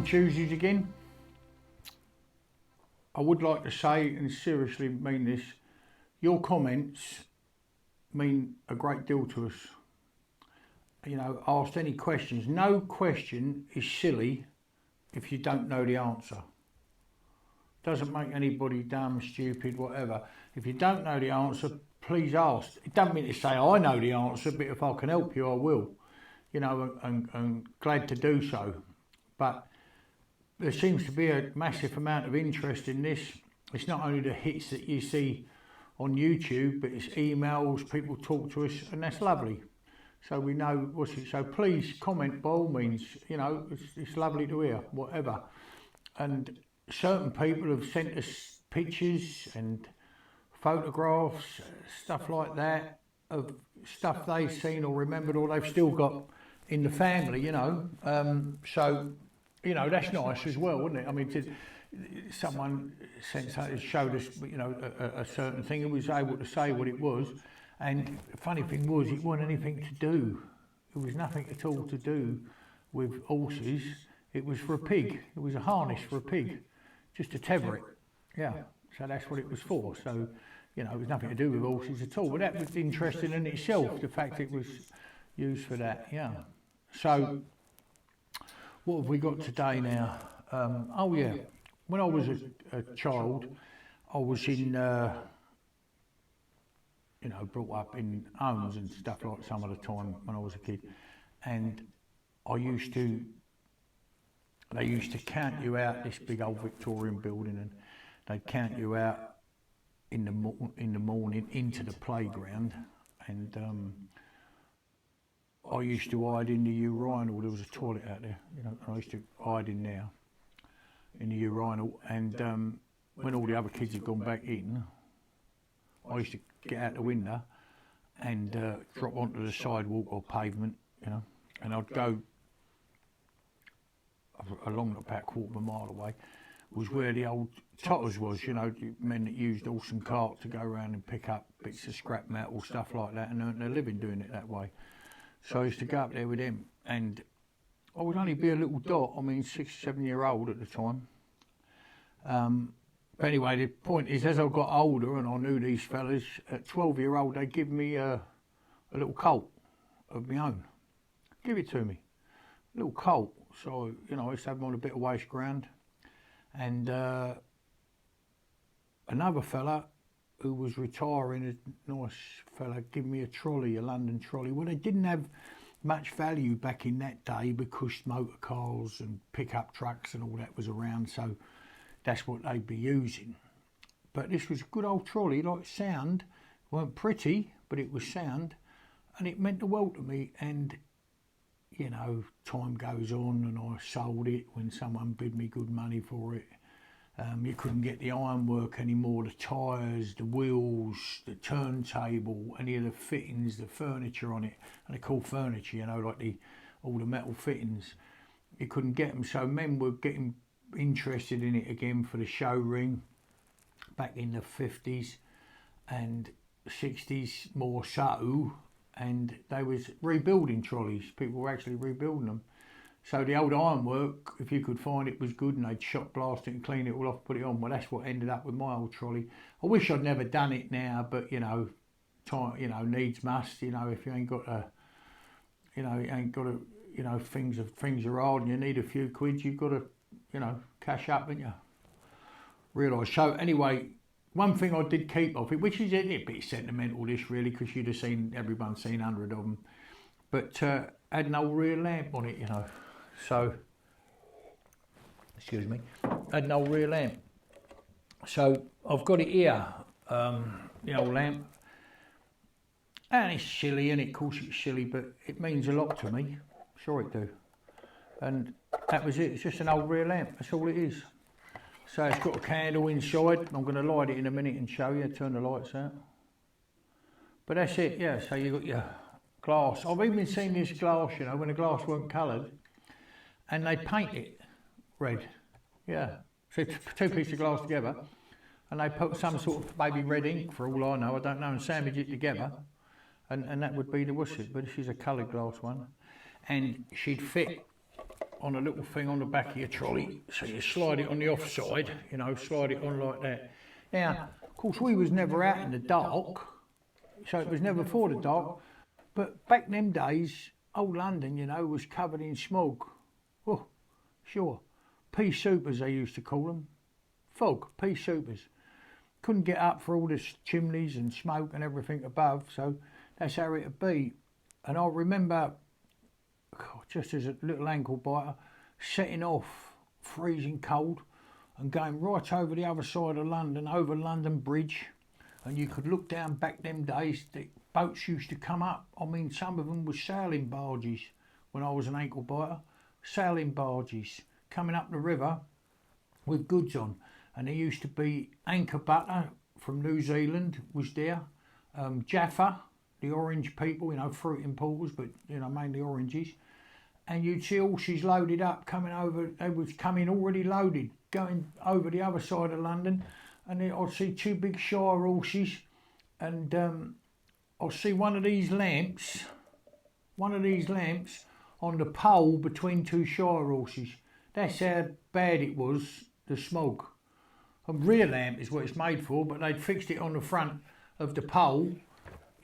Tuesdays again. I would like to say, and seriously mean this, your comments mean a great deal to us. You know, asked any questions. No question is silly if you don't know the answer. Doesn't make anybody dumb, stupid, whatever. If you don't know the answer, please ask. It doesn't mean to say I know the answer, but if I can help you, I will. You know, and glad to do so. But there seems to be a massive amount of interest in this. It's not only the hits that you see on YouTube, but it's emails, people talk to us, and that's lovely. So we know what's it. So please comment by all means. You know, it's lovely to hear, whatever. And certain people have sent us pictures and photographs, stuff like that, of stuff they've seen or remembered or they've still got in the family, you know. So, you know, that's nice as well, wouldn't it? I mean, someone sent something, showed us, you know, a certain thing and was able to say what it was. And the funny thing was, it wasn't anything to do. It was nothing at all to do with horses. It was for a pig. It was a harness for a pig, just to tether it. Yeah, so that's what it was for. So, you know, it was nothing to do with horses at all. But that was interesting in itself, the fact it was used for that, yeah. So, what have we got today now? Oh yeah, when I was a child, I was in, you know, brought up in homes and stuff like some of the time when I was a kid. And they used to count you out this big old Victorian building, and they'd count you out in the morning into the playground. And I used to hide in the urinal. There was a toilet out there, you know, and I used to hide in there, in the urinal. And when all the other kids had gone back in, I used to get out the window and drop onto the sidewalk or pavement, you know, and I'd go along about a quarter of a mile away, was where the old totters was, you know, men that used horse and cart to go around and pick up bits of scrap metal, stuff like that, and earn their living doing it that way. So I used to go up there with them, and I would only be a little dot, I mean 6, 7 year old at the time. But anyway, the point is, as I got older and I knew these fellas, at 12-year-old, they give me a little colt of my own. Give it to me, a little colt. So, you know, I used to have them on a bit of waste ground. And another fella who was retiring, a nice fella, gave me a trolley, a London trolley. Well, they didn't have much value back in that day because motor cars and pickup trucks and all that was around, so that's what they'd be using. But this was a good old trolley, like sound. It weren't pretty, but it was sound, and it meant the world to me. And you know, time goes on, and I sold it when someone bid me good money for it. You couldn't get the ironwork anymore, the tyres, the wheels, the turntable, any of the fittings, the furniture on it. And they're called furniture, you know, like all the metal fittings. You couldn't get them, so men were getting interested in it again for the show ring back in the 50s and 60s more so, and they was rebuilding trolleys. People were actually rebuilding them. So the old ironwork, if you could find it, was good, and they'd shot blast it and clean it all off, put it on. Well, that's what ended up with my old trolley. I wish I'd never done it now, but you know, time, you know, needs must. You know, if you ain't got a, you know, you ain't got a, you know, things are hard, and you need a few quid, you've got to, you know, cash up, haven't you? Realise. So anyway, one thing I did keep of it, which is a bit sentimental, this really, because you'd have seen, everyone's seen 100 of them, but had an old rear lamp on it, you know. So, excuse me, had an old rear lamp. So I've got it here, the old lamp, and it's silly, and of course it's silly, but it means a lot to me. Sure it do. And that was it. It's just an old rear lamp. That's all it is. So it's got a candle inside. I'm going to light it in a minute and show you. Turn the lights out. But that's it. Yeah. So you got your glass. I've even seen this glass, you know, when the glass weren't coloured, and they paint it red. Yeah. So two pieces of glass together, and they put some sort of maybe red ink, for all I know. I don't know, and sandwich it together, and that would be the what's it. But this is a coloured glass one, and she'd fit on a little thing on the back of your trolley. So you slide it on the offside, you know, slide it on like that. Now, of course, we was never out in the dark, so it was never for the dark. But back in them days, old London, you know, was covered in smog. Oh, sure. Pea supers, they used to call them. Fog, pea supers. Couldn't get up for all the chimneys and smoke and everything above, so that's how it'd be. And I remember, just as a little ankle biter, setting off, freezing cold, and going right over the other side of London, over London Bridge, and you could look down back them days, the boats used to come up. I mean, some of them were sailing barges when I was an ankle biter, sailing barges coming up the river with goods on. And there used to be anchor butter from New Zealand was there, Jaffa, the orange people, you know, fruit importers, but, you know, mainly oranges. And you'd see horses loaded up, coming over, they was coming already loaded, going over the other side of London. And then I'd see two big Shire horses, and I'd see one of these lamps on the pole between two Shire horses. That's how bad it was, the smog. A rear lamp is what it's made for, but they'd fixed it on the front of the pole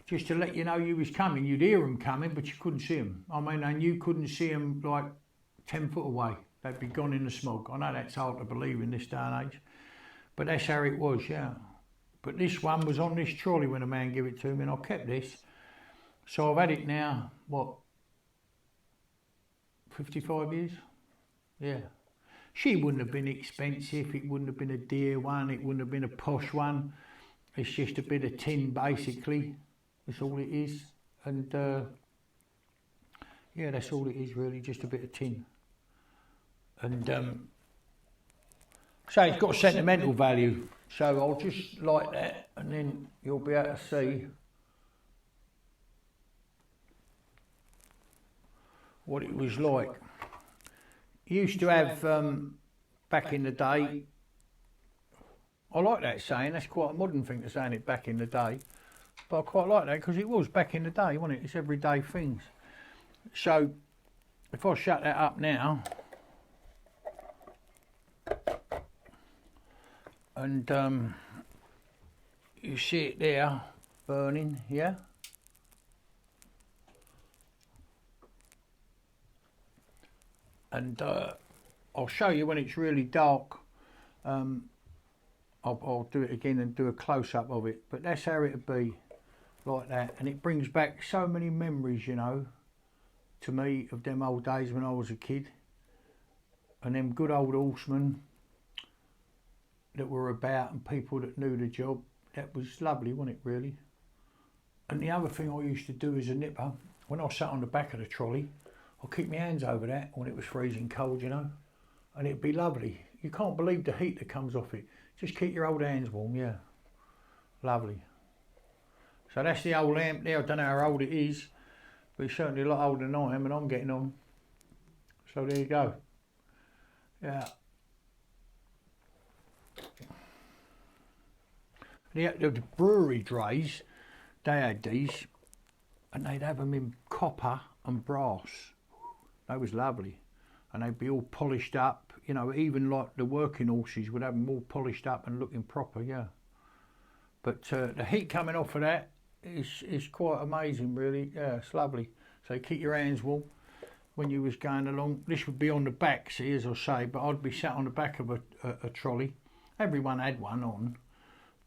just to let you know you was coming. You'd hear them coming, but you couldn't see them. I mean, and you couldn't see them like 10 foot away. They'd be gone in the smog. I know that's hard to believe in this day and age, but that's how it was, yeah. But this one was on this trolley when a man gave it to me, and I kept this. So I've had it now, what, 55 years? Yeah. She wouldn't have been expensive, it wouldn't have been a dear one, it wouldn't have been a posh one. It's just a bit of tin, basically. That's all it is. And yeah, that's all it is, really, just a bit of tin. And so it's got sentimental value. So I'll just light that, and then you'll be able to see what it was like. Used to have, back in the day, I like that saying, that's quite a modern thing to saying it back in the day, but I quite like that because it was back in the day, wasn't it? It's everyday things. So if I shut that up now, and you see it there burning, yeah? And I'll show you when it's really dark. I'll do it again and do a close-up of it, but that's how it'd be, like that. And it brings back so many memories, you know, to me, of them old days when I was a kid, and them good old horsemen that were about, and people that knew the job. That was lovely, wasn't it, really? And the other thing I used to do as a nipper, when I sat on the back of the trolley, I'd keep my hands over that when it was freezing cold, you know, and it'd be lovely. You can't believe the heat that comes off it. Just keep your old hands warm, yeah. Lovely. So that's the old lamp there. I don't know how old it is, but it's certainly a lot older than I am, and I'm getting on. So there you go. Yeah. The brewery drays, they had these, and they'd have them in copper and brass. They was lovely, and they'd be all polished up, you know, even like the working horses would have them all polished up and looking proper, yeah. But the heat coming off of that is quite amazing, really. Yeah, it's lovely. So keep your hands warm when you was going along. This would be on the back, see, as I say, but I'd be sat on the back of a trolley. Everyone had one on,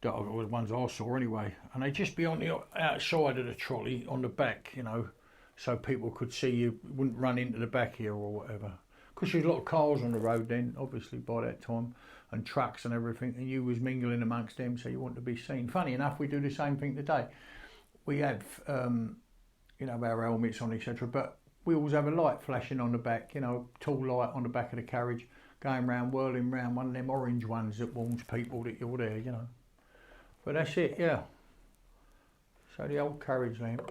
the ones I saw anyway, and they'd just be on the outside of the trolley on the back, you know, so people could see you, wouldn't run into the back here or whatever. Because there's a lot of cars on the road then, obviously, by that time, and trucks and everything, and you was mingling amongst them, so you want to be seen. Funny enough, we do the same thing today. We have, you know, our helmets on, etc., but we always have a light flashing on the back, you know, tall light on the back of the carriage, going round, whirling round, one of them orange ones that warns people that you're there, you know. But that's it, yeah. So the old carriage lamp.